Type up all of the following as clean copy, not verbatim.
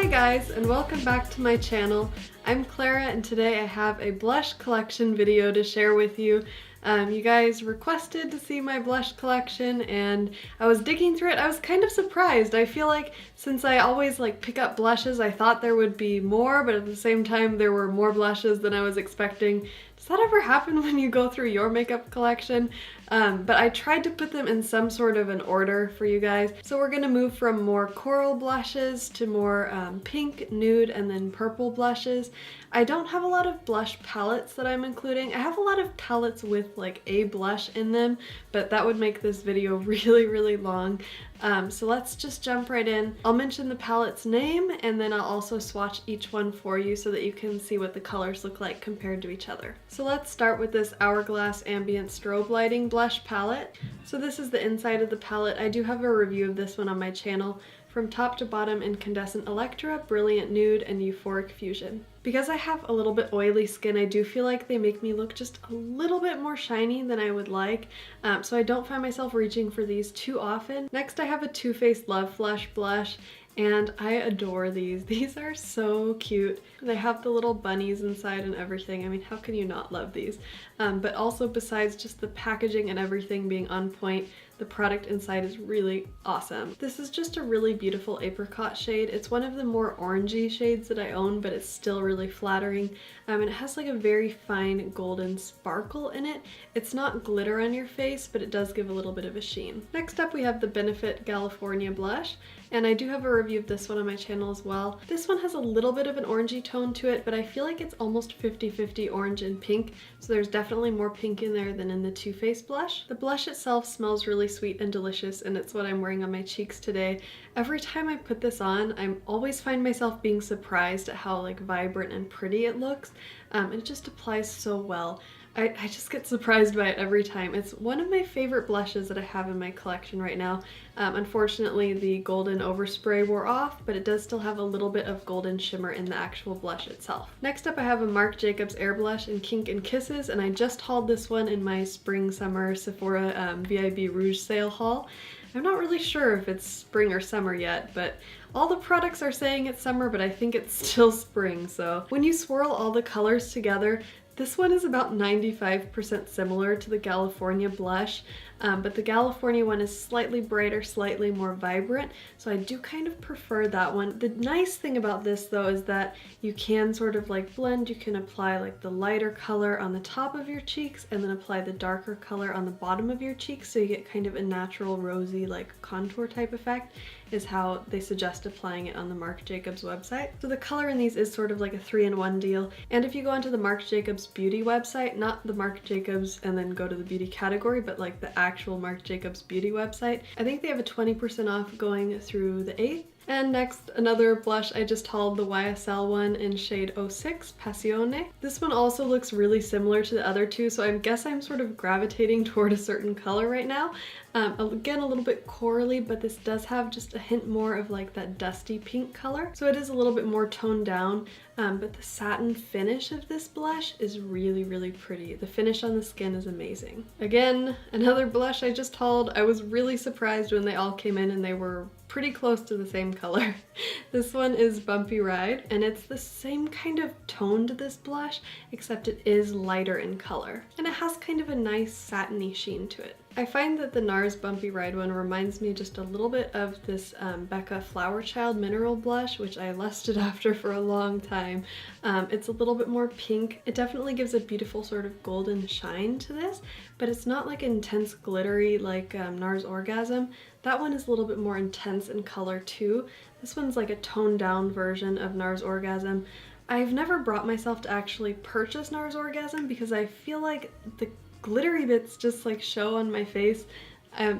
Hi guys, and welcome back to my channel. I'm Clara, and today I have a blush collection video to share with you. You guys requested to see my blush collection, and I was digging through it. I was kind of surprised. I feel like since I always pick up blushes, I thought there would be more, but at the same time there were more blushes than I was expecting. Does that ever happen when you go through your makeup collection? But I tried to put them in some sort of an order for you guys. So we're gonna move from more coral blushes to more pink, nude, and then purple blushes. I don't have a lot of blush palettes that I'm including. I have a lot of palettes with a blush in them, but that would make this video really long. So let's just jump right in. I'll mention the palette's name, and then I'll also swatch each one for you so that you can see what the colors look like compared to each other. So let's start with this Hourglass Ambient Strobe Lighting Blush Palette. So this is the inside of the palette. I do have a review of this one on my channel. From top to bottom, Incandescent Electra, Brilliant Nude, and Euphoric Fusion. Because I have a little bit oily skin, I do feel like they make me look just a little bit more shiny than I would like, so I don't find myself reaching for these too often. Next I have a Too Faced Love Flush blush, and I adore these. These are so cute. They have the little bunnies inside and everything. I mean, how can you not love these? But also, besides just the packaging and everything being on point, the product inside is really awesome. This is just a really beautiful apricot shade. It's one of the more orangey shades that I own, but it's still really flattering. And it has a very fine golden sparkle in it. It's not glitter on your face, but it does give a little bit of a sheen. Next up we have the Benefit Galifornia blush, and I do have a review of this one on my channel as well. This one has a little bit of an orangey tone to it, but I feel like it's almost 50-50 orange and pink, so there's definitely more pink in there than in the Too Faced blush. The blush itself smells really sweet and delicious, and it's what I'm wearing on my cheeks today. Every time I put this on, I always find myself being surprised at how vibrant and pretty it looks. It just applies so well. I just get surprised by it every time. It's one of my favorite blushes that I have in my collection right now. Unfortunately, the golden overspray wore off, but it does still have a little bit of golden shimmer in the actual blush itself. Next up I have a Marc Jacobs Air Blush in Kink and Kisses, and I just hauled this one in my Spring Summer Sephora VIB Rouge sale haul. I'm not really sure if it's spring or summer yet, but all the products are saying it's summer, but I think it's still spring. So when you swirl all the colors together, this one is about 95% similar to the Galifornia blush, but the Galifornia one is slightly brighter, slightly more vibrant, so I do kind of prefer that one. The nice thing about this though is that you can sort of blend. You can apply the lighter color on the top of your cheeks and then apply the darker color on the bottom of your cheeks, so you get kind of a natural rosy contour type effect is how they suggest applying it on the Marc Jacobs website. So the color in these is sort of a 3-in-1 deal, and if you go onto the Marc Jacobs beauty website, not the Marc Jacobs and then go to the beauty category, but the actual Marc Jacobs beauty website, I think they have a 20% off going through the 8th. And next, another blush I just hauled, the YSL one in shade 06, Passionnee. This one also looks really similar to the other two, so I guess I'm sort of gravitating toward a certain color right now. Again, a little bit corally, but this does have just a hint more of that dusty pink color. So it is a little bit more toned down, but the satin finish of this blush is really pretty. The finish on the skin is amazing. Again, another blush I just hauled. I was really surprised when they all came in and they were pretty close to the same color. This one is Bumpy Ride, and it's the same kind of tone to this blush, except it is lighter in color. And it has kind of a nice satiny sheen to it. I find that the Nars Bumpy Ride one reminds me just a little bit of this Becca Flowerchild mineral blush, which I lusted after for a long time. It's a little bit more pink. It definitely gives a beautiful sort of golden shine to this, but it's not intense glittery like Nars Orgasm. That one is a little bit more intense in color too. This one's a toned down version of Nars Orgasm. I've never brought myself to actually purchase Nars Orgasm because I feel like the glittery bits just show on my face.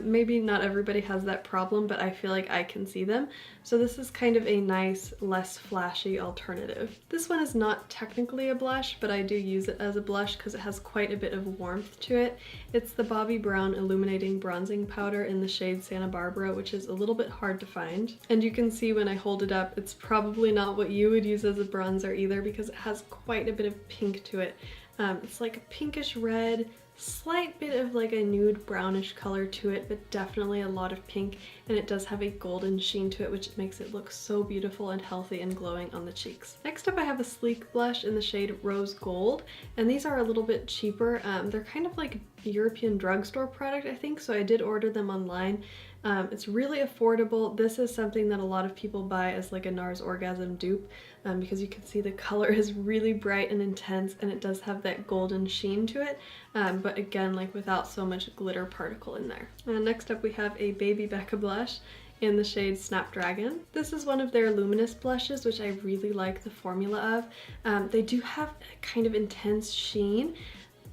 Maybe not everybody has that problem, but I feel like I can see them. So this is kind of a nice, less flashy alternative. This one is not technically a blush, but I do use it as a blush because it has quite a bit of warmth to it. It's the Bobbi Brown Illuminating Bronzing Powder in the shade Santa Barbara, which is a little bit hard to find. And you can see when I hold it up, it's probably not what you would use as a bronzer either because it has quite a bit of pink to it. It's like a pinkish red, slight bit of like a nude brownish color to it, but definitely a lot of pink, and it does have a golden sheen to it, which makes it look so beautiful and healthy and glowing on the cheeks. Next up I have a sleek blush in the shade Rose Gold, and these are a little bit cheaper. They're kind of like a European drugstore product, I think, so I did order them online. It's really affordable. This is something that a lot of people buy as like a Nars Orgasm dupe, because you can see the color is really bright and intense, and it does have that golden sheen to it, but again, like without so much glitter particle in there. Next up we have a Baby Becca blush in the shade Snapdragon. This is one of their Luminous blushes, which I really like the formula of. They do have a kind of intense sheen,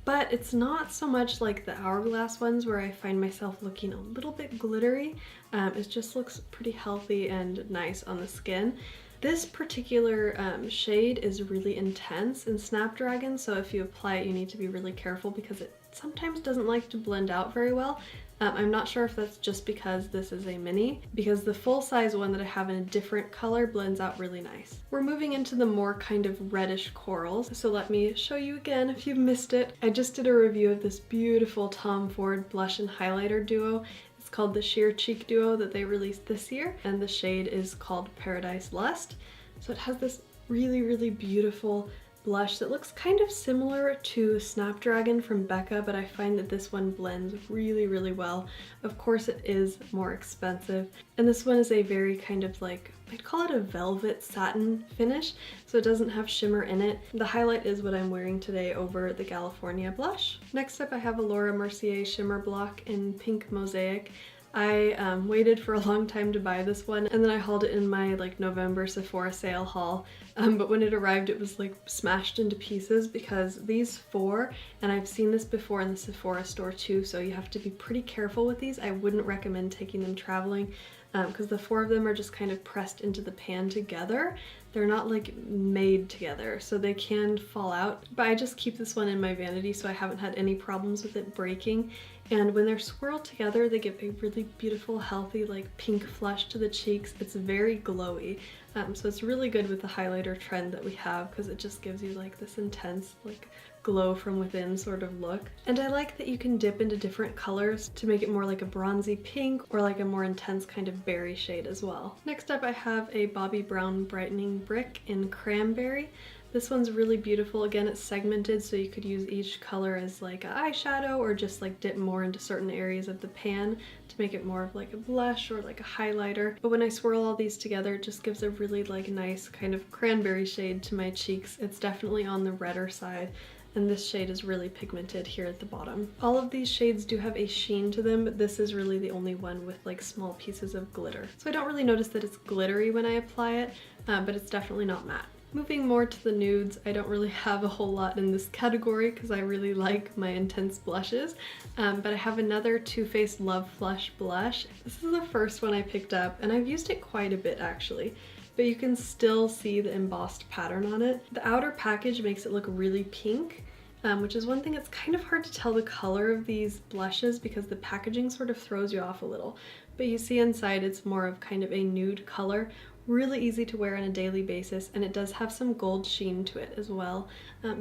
but it's not so much like the Hourglass ones where I find myself looking a little bit glittery. It just looks pretty healthy and nice on the skin. This particular shade is really intense in Snapdragon, so if you apply it you need to be really careful because it sometimes doesn't like to blend out very well. I'm not sure if that's just because this is a mini, because the full-size one that I have in a different color blends out really nice. We're moving into the more kind of reddish corals, so let me show you again if you've missed it. I just did a review of this beautiful Tom Ford blush and highlighter duo. It's called the Sheer Cheek Duo that they released this year, and the shade is called Paradise Lust. So it has this really, really beautiful blush that looks kind of similar to Snapdragon from Becca, but I find that this one blends really, really well. Of course it is more expensive, and this one is a very kind of like, I'd call it a velvet satin finish, so it doesn't have shimmer in it. The highlight is what I'm wearing today over the Galifornia blush. Next up I have a Laura Mercier Shimmer Block in Pink Mosaic. I waited for a long time to buy this one, and then I hauled it in my like November Sephora sale haul, but when it arrived it was like smashed into pieces because these four, and I've seen this before in the Sephora store too, so you have to be pretty careful with these. I wouldn't recommend taking them traveling because the four of them are just kind of pressed into the pan together. They're not like made together, so they can fall out, but I just keep this one in my vanity so I haven't had any problems with it breaking. And when they're swirled together, they give a really beautiful, healthy, like pink flush to the cheeks. It's very glowy, so it's really good with the highlighter trend that we have because it just gives you like this intense, like glow from within sort of look. And I like that you can dip into different colors to make it more like a bronzy pink or like a more intense kind of berry shade as well. Next up I have a Bobbi Brown Brightening Brick in Cranberry. This one's really beautiful. Again, it's segmented, so you could use each color as like an eyeshadow or just like dip more into certain areas of the pan to make it more of like a blush or like a highlighter. But when I swirl all these together, it just gives a really like nice kind of cranberry shade to my cheeks. It's definitely on the redder side, and this shade is really pigmented here at the bottom. All of these shades do have a sheen to them, but this is really the only one with like small pieces of glitter. So I don't really notice that it's glittery when I apply it, but it's definitely not matte. Moving more to the nudes, I don't really have a whole lot in this category because I really like my intense blushes, but I have another Too Faced Love Flush blush. This is the first one I picked up, and I've used it quite a bit actually, but you can still see the embossed pattern on it. The outer package makes it look really pink, which is one thing. It's kind of hard to tell the color of these blushes because the packaging sort of throws you off a little, but you see inside it's more of kind of a nude color. Really easy to wear on a daily basis, and it does have some gold sheen to it as well.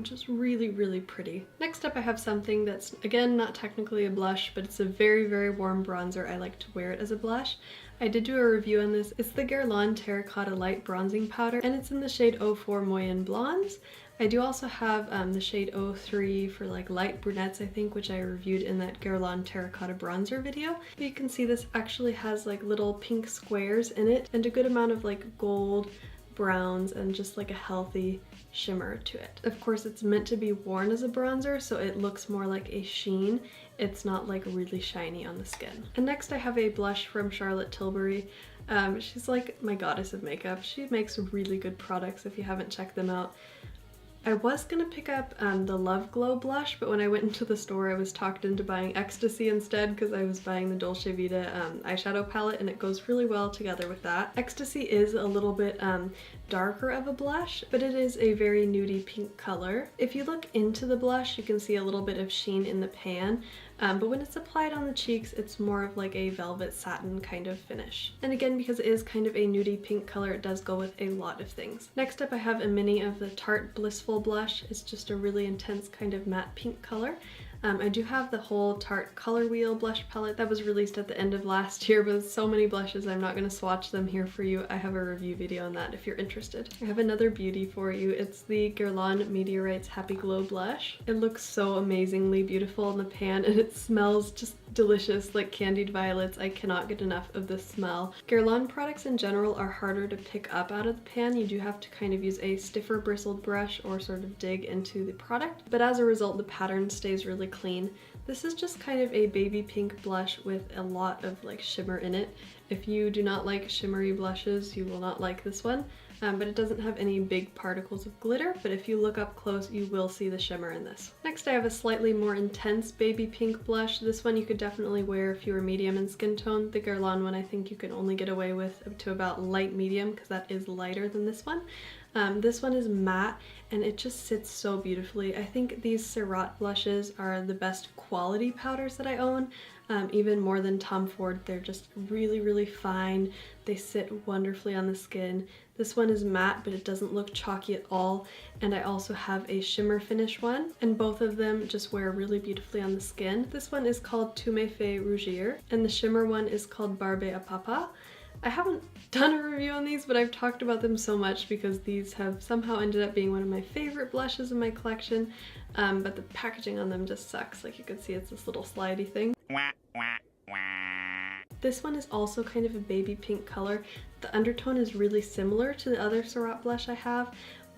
Just really, really pretty. Next up I have something that's, again, not technically a blush, but it's a very, very warm bronzer. I like to wear it as a blush. I did do a review on this. It's the Guerlain Terracotta Light Bronzing Powder, and it's in the shade 04 Moyen Blondes. I do also have the shade 03 for like light brunettes, I think, which I reviewed in that Guerlain Terracotta Bronzer video. But you can see this actually has like little pink squares in it and a good amount of like gold, browns, and just like a healthy shimmer to it. Of course, it's meant to be worn as a bronzer, so it looks more like a sheen. It's not like really shiny on the skin. And next I have a blush from Charlotte Tilbury. She's like my goddess of makeup. She makes really good products if you haven't checked them out. I was gonna pick up the Love Glow blush, but when I went into the store I was talked into buying Ecstasy instead because I was buying the Dolce Vita eyeshadow palette, and it goes really well together with that. Ecstasy is a little bit darker of a blush, but it is a very nudie pink color. If you look into the blush, you can see a little bit of sheen in the pan, but when it's applied on the cheeks, it's more of like a velvet satin kind of finish. And again, because it is kind of a nudie pink color, it does go with a lot of things. Next up, I have a mini of the Tarte Blissful blush. It's just a really intense kind of matte pink color. I do have the whole Tarte Color Wheel blush palette that was released at the end of last year, but with so many blushes, I'm not going to swatch them here for you. I have a review video on that if you're interested. I have another beauty for you. It's the Guerlain Meteorites Happy Glow blush. It looks so amazingly beautiful in the pan, and it smells just delicious, like candied violets. I cannot get enough of this smell. Guerlain products in general are harder to pick up out of the pan. You do have to kind of use a stiffer bristled brush or sort of dig into the product, but as a result, the pattern stays really clean. This is just kind of a baby pink blush with a lot of like shimmer in it. If you do not like shimmery blushes, you will not like this one. But it doesn't have any big particles of glitter, but if you look up close, you will see the shimmer in this. Next, I have a slightly more intense baby pink blush. This one you could definitely wear if you were medium in skin tone. The Guerlain one I think you can only get away with up to about light medium, because that is lighter than this one. This one is matte, and it just sits so beautifully. I think these Surratt blushes are the best quality powders that I own, even more than Tom Ford. They're just really, really fine. They sit wonderfully on the skin. This one is matte, but it doesn't look chalky at all. And I also have a shimmer finish one, and both of them just wear really beautifully on the skin. This one is called Tu me fais rougir, and the shimmer one is called Barbe à Papa. I haven't done a review on these, but I've talked about them so much because these have somehow ended up being one of my favorite blushes in my collection, but the packaging on them just sucks. Like you can see, it's this little slidey thing. This one is also kind of a baby pink color. The undertone is really similar to the other Surratt blush I have,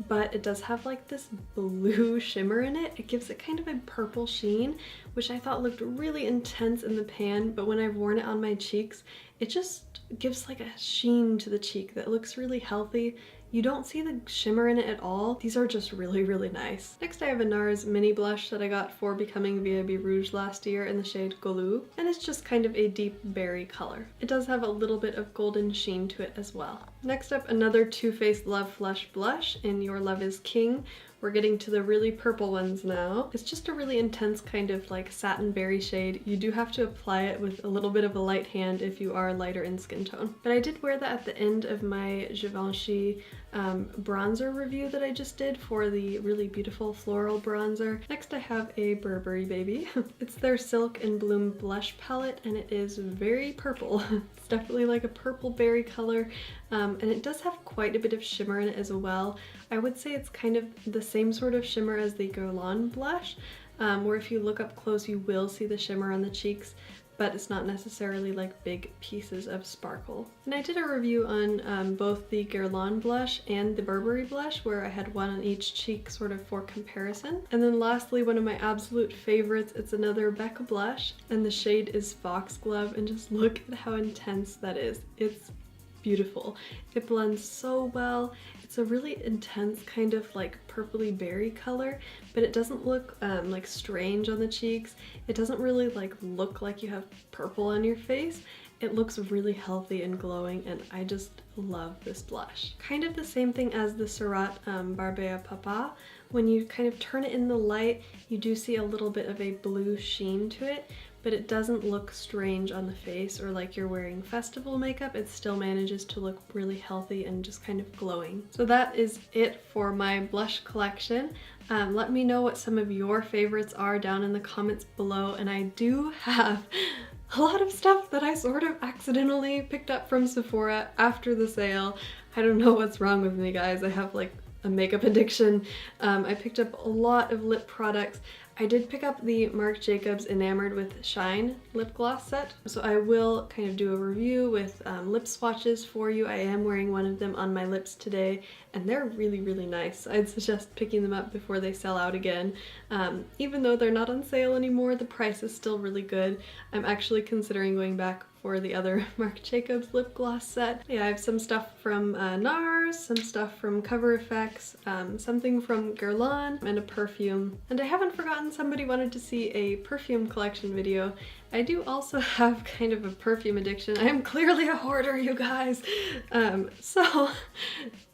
but it does have like this blue shimmer in it. It gives it kind of a purple sheen, which I thought looked really intense in the pan, but when I've worn it on my cheeks, it just gives like a sheen to the cheek that looks really healthy. You don't see the shimmer in it at all. These are just really, really nice. Next, I have a Nars mini blush that I got for becoming VIB Rouge last year in the shade Golou, and it's just kind of a deep berry color. It does have a little bit of golden sheen to it as well. Next up, another Too Faced Love Flush blush in Your Love is King. We're getting to the really purple ones now. It's just a really intense kind of like satin berry shade. You do have to apply it with a little bit of a light hand if you are lighter in skin tone. But I did wear that at the end of my Givenchy bronzer review that I just did for the really beautiful floral bronzer. Next, I have a Burberry baby. It's their Silk and Bloom blush palette, and it is very purple. It's definitely like a purple berry color, and it does have quite a bit of shimmer in it as well. I would say it's kind of the same sort of shimmer as the Guerlain blush, where if you look up close you will see the shimmer on the cheeks, but it's not necessarily like big pieces of sparkle. And I did a review on both the Guerlain blush and the Burberry blush, where I had one on each cheek sort of for comparison. And then lastly, one of my absolute favorites, it's another Becca blush, and the shade is Foxglove, and just look at how intense that is. It's beautiful. It blends so well. It's a really intense kind of like purpley berry color, but it doesn't look like strange on the cheeks. It doesn't really like look like you have purple on your face. It looks really healthy and glowing, and I just love this blush. Kind of the same thing as the Surratt Barbe à Papa. When you kind of turn it in the light, you do see a little bit of a blue sheen to it, but it doesn't look strange on the face or like you're wearing festival makeup. It still manages to look really healthy and just kind of glowing. So that is it for my blush collection. Let me know what some of your favorites are down in the comments below, and I do have a lot of stuff that I sort of accidentally picked up from Sephora after the sale. I don't know what's wrong with me, guys. I have like a makeup addiction. I picked up a lot of lip products. I did pick up the Marc Jacobs Enamored with Shine lip gloss set, so I will kind of do a review with lip swatches for you. I am wearing one of them on my lips today, and they're really, really nice. I'd suggest picking them up before they sell out again. Even though they're not on sale anymore, the price is still really good. I'm actually considering going back for the other Marc Jacobs lip gloss set. Yeah, I have some stuff from Nars, some stuff from Cover FX, something from Guerlain, and a perfume. And I haven't forgotten somebody wanted to see a perfume collection video, I do also have kind of a perfume addiction. I am clearly a hoarder, you guys. So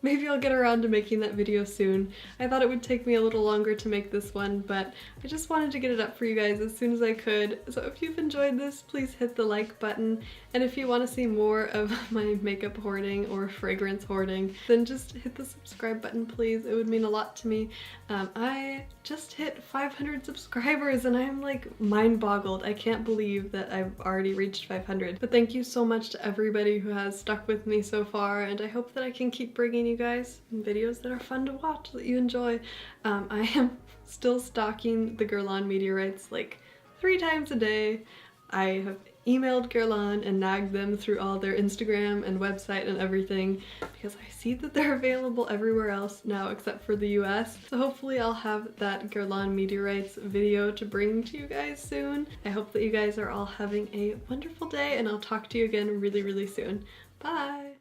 maybe I'll get around to making that video soon. I thought it would take me a little longer to make this one, but I just wanted to get it up for you guys as soon as I could. So if you've enjoyed this, please hit the like button. And if you want to see more of my makeup hoarding or fragrance hoarding, then just hit the subscribe button, please. It would mean a lot to me. I just hit 500 subscribers and I'm like mind boggled. I can't believe that I've already reached 500. But thank you so much to everybody who has stuck with me so far, and I hope that I can keep bringing you guys videos that are fun to watch, that you enjoy. I am still stalking the Guerlain meteorites like 3 times a day. I have emailed Guerlain and nagged them through all their Instagram and website and everything because I see that they're available everywhere else now except for the US. So hopefully I'll have that Guerlain meteorites video to bring to you guys soon. I hope that you guys are all having a wonderful day, and I'll talk to you again really, really soon. Bye!